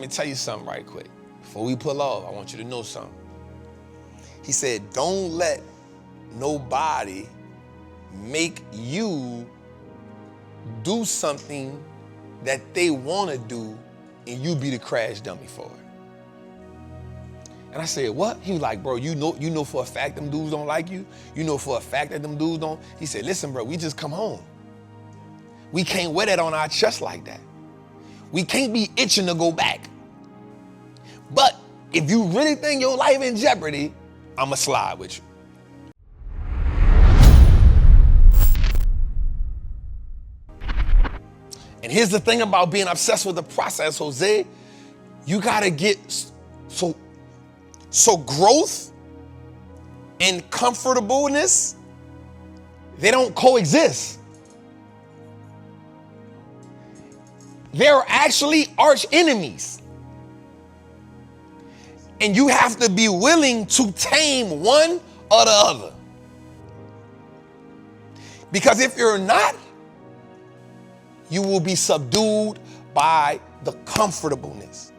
me tell you something right quick. Before we pull off, I want you to know something. He said, don't let nobody make you do something that they want to do and you be the crash dummy for it. And I said, what? He was like, bro, you know for a fact them dudes don't like you? You know for a fact that them dudes don't? He said, listen, bro, we just come home. We can't wear that on our chest like that. We can't be itching to go back. But if you really think your life in jeopardy, I'ma slide with you. And here's the thing about being obsessed with the process, Jose. You gotta get, so growth and comfortableness, they don't coexist. They're actually arch enemies. And you have to be willing to tame one or the other. Because if you're not, you will be subdued by the comfortableness.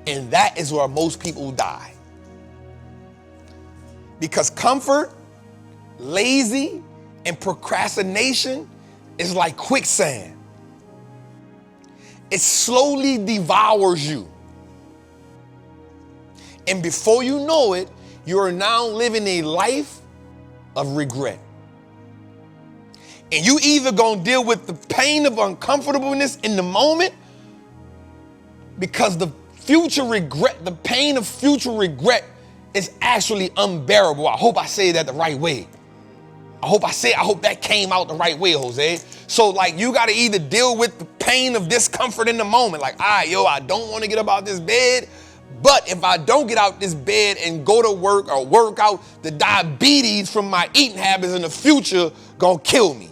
And that is where most people die. Because comfort, lazy, and procrastination is like quicksand. It slowly devours you. And before you know it, you are now living a life of regret. And you either gonna deal with the pain of uncomfortableness in the moment, because the future regret, the pain of future regret is actually unbearable. I hope I say that the right way. I hope that came out the right way, Jose. So like you gotta either deal with the pain of discomfort in the moment. Like, all right, I don't wanna get up out this bed. But if I don't get out this bed and go to work or work out, the diabetes from my eating habits in the future gonna kill me.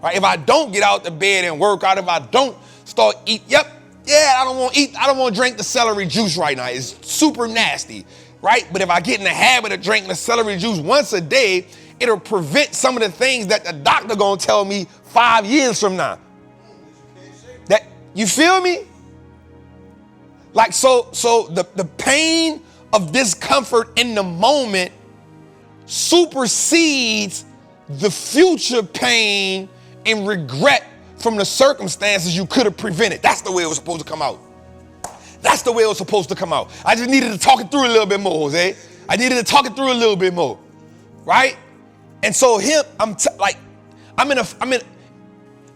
Right? If I don't get out the bed and work out, if I don't start eat, I don't want to eat, I don't want to drink the celery juice right now. It's super nasty, right? But if I get in the habit of drinking the celery juice once a day, it'll prevent some of the things that the doctor gonna tell me 5 years from now. That, you feel me? Like, so the pain of discomfort in the moment supersedes the future pain and regret from the circumstances you could have prevented. That's the way it was supposed to come out. That's the way it was supposed to come out. I just needed to talk it through a little bit more, Jose. I needed to talk it through a little bit more, right? And so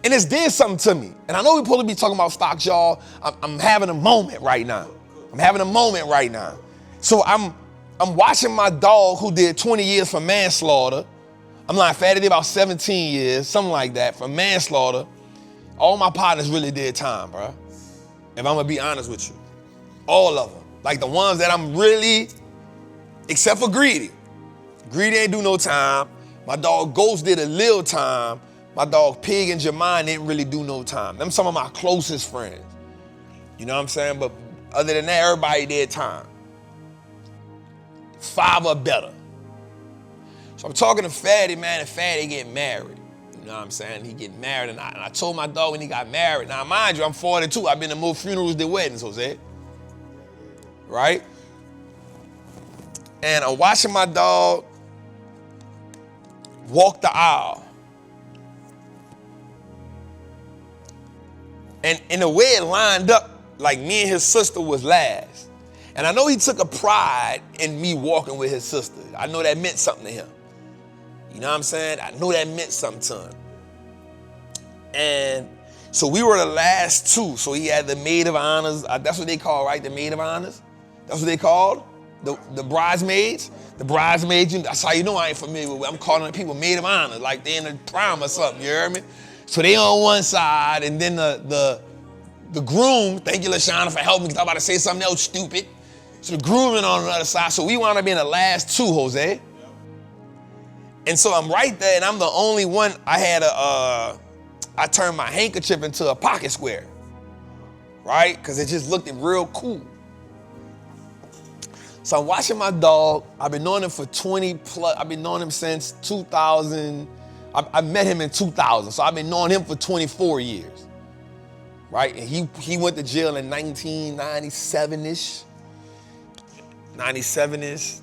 and it's did something to me. And I know we're supposed to be talking about stocks, y'all. I'm having a moment right now. So I'm watching my dog who did 20 years for manslaughter. I'm not fat, he did about 17 years, something like that, for manslaughter. All my partners really did time, bro. If I'm gonna be honest with you. All of them. Like the ones that I'm really, except for Greedy. Greedy ain't do no time. My dog Ghost did a little time. My dog Pig and Jermaine didn't really do no time. Them some of my closest friends. You know what I'm saying? But other than that, everybody did time. 5 or better. So I'm talking to Fatty, man, and Fatty get married. You know what I'm saying? He get married, and I told my dog when he got married. Now, mind you, I'm 42. I've been to more funerals than weddings, Jose. Right? And I'm watching my dog walk the aisle. And in the way it lined up, like me and his sister was last. And I know he took a pride in me walking with his sister. I know that meant something to him. You know what I'm saying? I know that meant something to him. And so we were the last two. So he had the maid of honors. That's what they call, right? The maid of honors. That's what they called. The bridesmaids. The bridesmaids. That's how you know I ain't familiar with. I'm calling the people maid of honor, like they in the prom or something. You hear me? So they on one side, and then the groom. Thank you, LaShawna, for helping me, because I'm about to say something else stupid. So the groom is on the other side. So we wound up being the last two, Jose. And so I'm right there, and I'm the only one. I turned my handkerchief into a pocket square, right? Because it just looked real cool. So I'm watching my dog. I've been knowing him for 20 plus. I've been knowing him since 2000. I met him in 2000, so I've been knowing him for 24 years, right? And he went to jail in 1997-ish. 97-ish.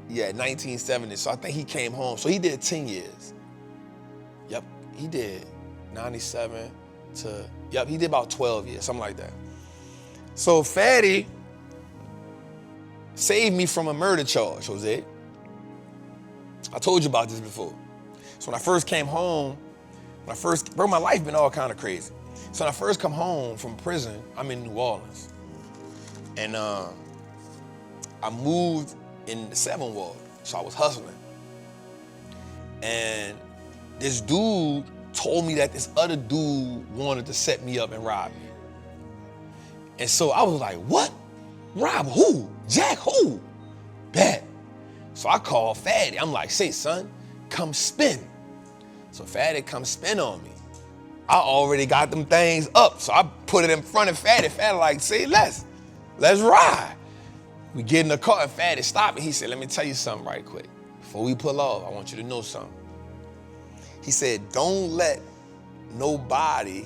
Yeah, 1970. So I think he came home. So he did 10 years. Yep, he did 97 to, yep, he did about 12 years, something like that. So Fatty saved me from a murder charge, Jose. I told you about this before. So when I first came home, bro, my life been all kind of crazy. So when I first come home from prison, I'm in New Orleans. And I moved in the 7th Ward, so I was hustling. And this dude told me that this other dude wanted to set me up and rob me. And so I was like, what? Rob who? Jack who? Bet. So I called Fatty. I'm like, say son, come spin. So Fatty come spin on me. I already got them things up, so I put it in front of Fatty. Fatty like, say let's ride. We get in the car and Fatty stopped me. He said, let me tell you something right quick. Before we pull off, I want you to know something. He said, don't let nobody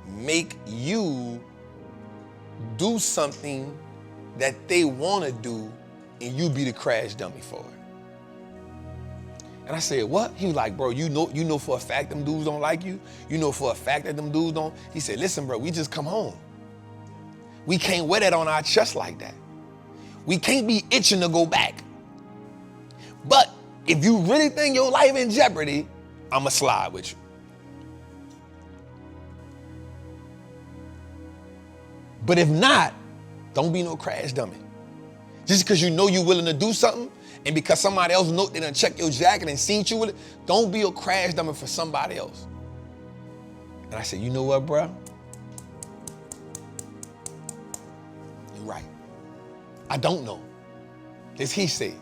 make you do something that they want to do and you be the crash dummy for it. And I said, what? He was like, bro, you know for a fact them dudes don't like you? You know for a fact that them dudes don't? He said, listen, bro, we just come home. We can't wear that on our chest like that. We can't be itching to go back. But if you really think your life in jeopardy, I'ma slide with you. But if not, don't be no crash dummy. Just because you know you're willing to do something, and because somebody else know they done check your jacket and seen you with it, don't be a crash dummy for somebody else. And I said, you know what, bro? You're right. I don't know. This he said.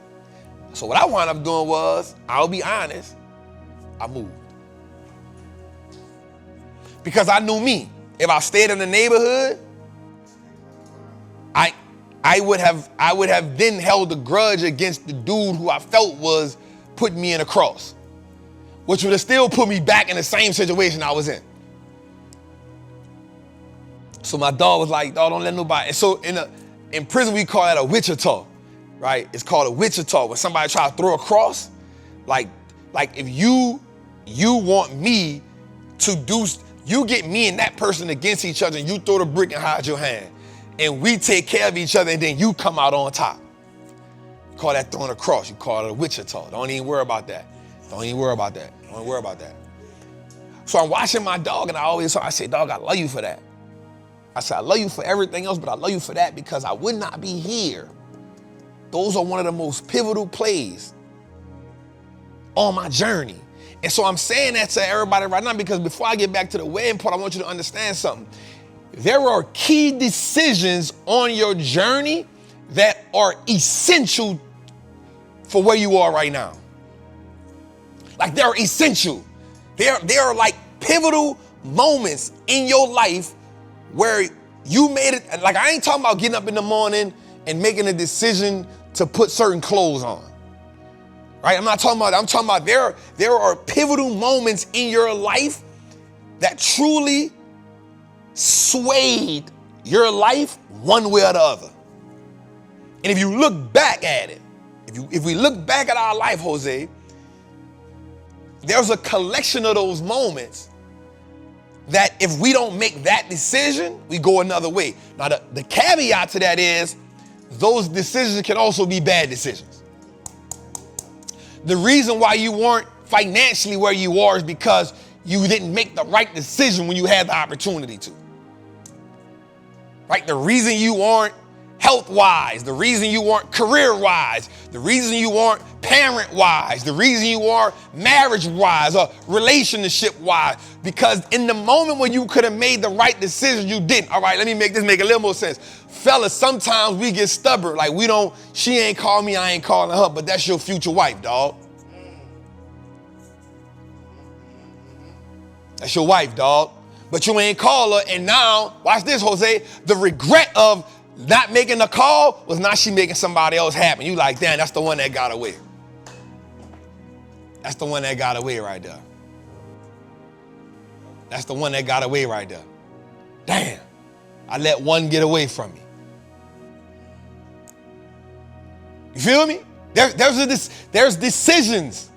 So what I wound up doing was, I'll be honest, I moved. Because I knew me. If I stayed in the neighborhood, I would have then held a grudge against the dude who I felt was putting me in a cross, which would have still put me back in the same situation I was in. So my dog was like, dog, don't let nobody. And so in prison, we call that a Wichita, right? It's called a Wichita. When somebody try to throw a cross, like if you want me to do, you get me and that person against each other and you throw the brick and hide your hand. And we take care of each other and then you come out on top. You call that throwing a cross. You call it a Wichita. Don't even worry about that. Don't even worry about that. Don't worry about that. So I'm watching my dog and I say, dog, I love you for that. I said, I love you for everything else, but I love you for that because I would not be here. Those are one of the most pivotal plays on my journey. And so I'm saying that to everybody right now because before I get back to the wedding part, I want you to understand something. There are key decisions on your journey that are essential for where you are right now. Like they're essential. There are like pivotal moments in your life where you made it. Like I ain't talking about getting up in the morning and making a decision to put certain clothes on. Right? I'm talking about there are pivotal moments in your life that truly swayed your life one way or the other. And if you look back at it, if we look back at our life, Jose, there's a collection of those moments that if we don't make that decision, we go another way. Now, the caveat to that is those decisions can also be bad decisions. The reason why you weren't financially where you are is because you didn't make the right decision when you had the opportunity to. Right? The reason you aren't health-wise, the reason you aren't career-wise, the reason you aren't parent-wise, the reason you aren't marriage-wise or relationship-wise, because in the moment when you could have made the right decision, you didn't. All right, let me make this make a little more sense. Fellas, sometimes we get stubborn. Like she ain't call me, I ain't calling her, but that's your future wife, dog. That's your wife, dog. But you ain't call her, and now, watch this, Jose, the regret of not making the call was not she making somebody else happen. You like, damn, that's the one that got away. That's the one that got away right there. That's the one that got away right there. Damn, I let one get away from me. You feel me? There's decisions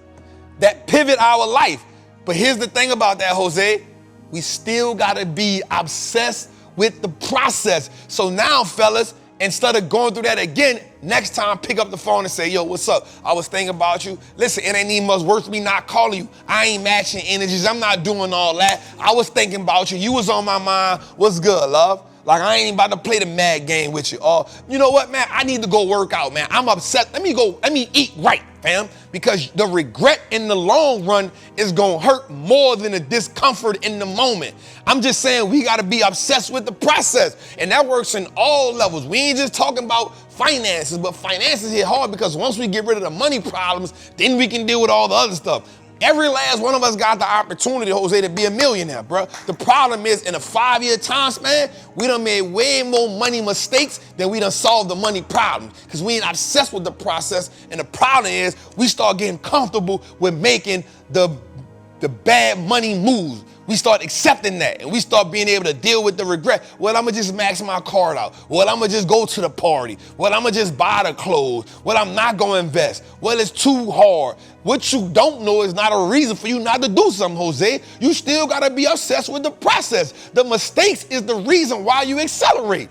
that pivot our life. But here's the thing about that, Jose. We still gotta be obsessed with the process. So now, fellas, instead of going through that again, next time pick up the phone and say, yo, what's up? I was thinking about you. Listen, it ain't even much worth me not calling you. I ain't matching energies. I'm not doing all that. I was thinking about you. You was on my mind. What's good, love? Like, I ain't even about to play the mad game with you. Or, you know what, man? I need to go work out, man. I'm upset. Let me eat right, fam. Because the regret in the long run is going to hurt more than the discomfort in the moment. I'm just saying we got to be obsessed with the process. And that works in all levels. We ain't just talking about finances, but finances hit hard because once we get rid of the money problems, then we can deal with all the other stuff. Every last one of us got the opportunity, Jose, to be a millionaire, bro. The problem is, in a 5-year time span, we done made way more money mistakes than we done solved the money problem. Because we ain't obsessed with the process. And the problem is, we start getting comfortable with making the bad money moves. We start accepting that and we start being able to deal with the regret. Well, I'm gonna just max my card out. Well, I'm gonna just go to the party. Well, I'm gonna just buy the clothes. Well, I'm not gonna invest. Well, it's too hard. What you don't know is not a reason for you not to do something, Jose. You still gotta be obsessed with the process. The mistakes is the reason why you accelerate.